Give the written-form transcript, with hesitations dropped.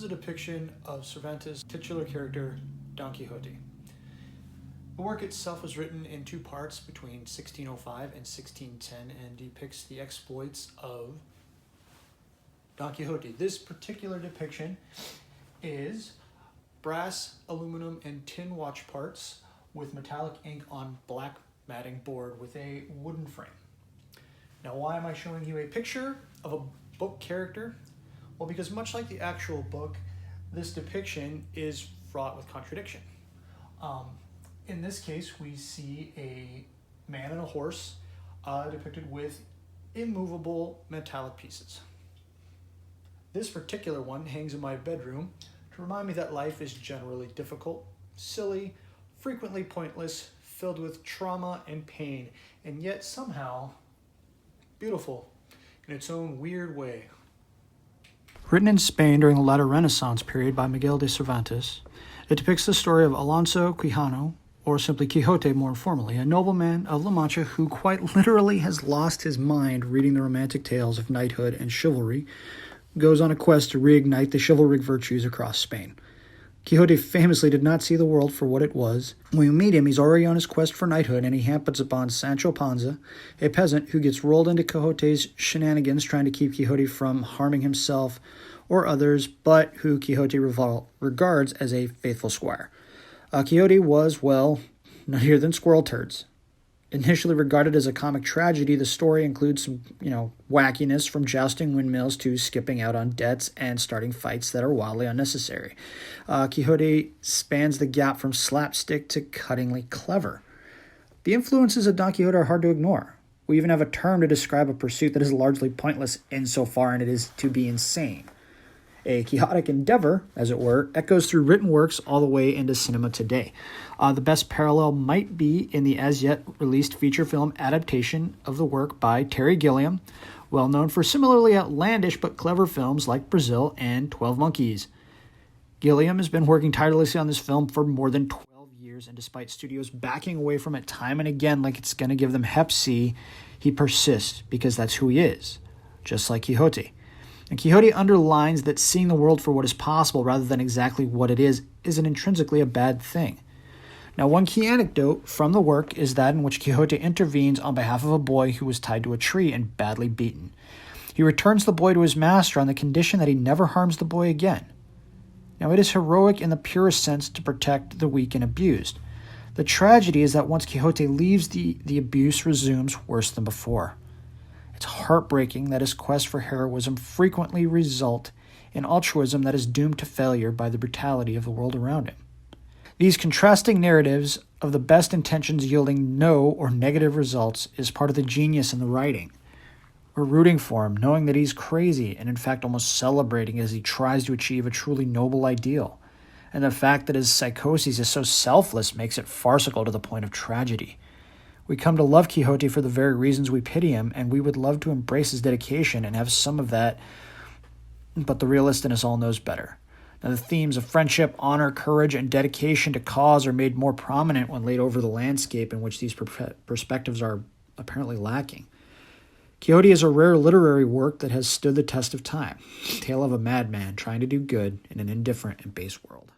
is a depiction of Cervantes' titular character, Don Quixote. The work itself was written in two parts between 1605 and 1610 and depicts the exploits of Don Quixote. This particular depiction is brass, aluminum, and tin watch parts with metallic ink on black matting board with a wooden frame. Now, why am I showing you a picture of a book character? Well, because much like the actual book, this depiction is fraught with contradiction. In this case, we see a man and a horse depicted with immovable metallic pieces. This particular one hangs in my bedroom to remind me that life is generally difficult, silly, frequently pointless, filled with trauma and pain, and yet somehow beautiful in its own weird way. Written in Spain during the latter Renaissance period by Miguel de Cervantes, it depicts the story of Alonso Quijano, or simply Quixote more informally, a nobleman of La Mancha who quite literally has lost his mind reading the romantic tales of knighthood and chivalry, goes on a quest to reignite the chivalric virtues across Spain. Quixote famously did not see the world for what it was. When we meet him, he's already on his quest for knighthood, and he happens upon Sancho Panza, a peasant who gets rolled into Quixote's shenanigans trying to keep Quixote from harming himself or others, but who Quixote regards as a faithful squire. Quixote was, well, nuttier than squirrel turds. Initially regarded as a comic tragedy, the story includes some, wackiness from jousting windmills to skipping out on debts and starting fights that are wildly unnecessary. Quixote spans the gap from slapstick to cuttingly clever. The influences of Don Quixote are hard to ignore. We even have a term to describe a pursuit that is largely pointless insofar as it is to be insane. A quixotic endeavor, as it were, echoes through written works all the way into cinema today. The best parallel might be in the as-yet released feature film adaptation of the work by Terry Gilliam, well known for similarly outlandish but clever films like Brazil and 12 Monkeys. Gilliam has been working tirelessly on this film for more than 12 years, and despite studios backing away from it time and again like it's going to give them Hep C, he persists because that's who he is, just like Quixote. And Quixote underlines that seeing the world for what is possible rather than exactly what it is isn't intrinsically a bad thing. Now, one key anecdote from the work is that in which Quixote intervenes on behalf of a boy who was tied to a tree and badly beaten. He returns the boy to his master on the condition that he never harms the boy again. Now, it is heroic in the purest sense to protect the weak and abused. The tragedy is that once Quixote leaves, the abuse resumes worse than before. It's heartbreaking that his quest for heroism frequently result in altruism that is doomed to failure by the brutality of the world around him. These contrasting narratives of the best intentions yielding no or negative results is part of the genius in the writing. We're rooting for him, knowing that he's crazy and in fact almost celebrating as he tries to achieve a truly noble ideal. And the fact that his psychosis is so selfless makes it farcical to the point of tragedy. We come to love Quixote for the very reasons we pity him, and we would love to embrace his dedication and have some of that, but the realist in us all knows better. Now, the themes of friendship, honor, courage, and dedication to cause are made more prominent when laid over the landscape in which these perspectives are apparently lacking. Quixote is a rare literary work that has stood the test of time, a tale of a madman trying to do good in an indifferent and base world.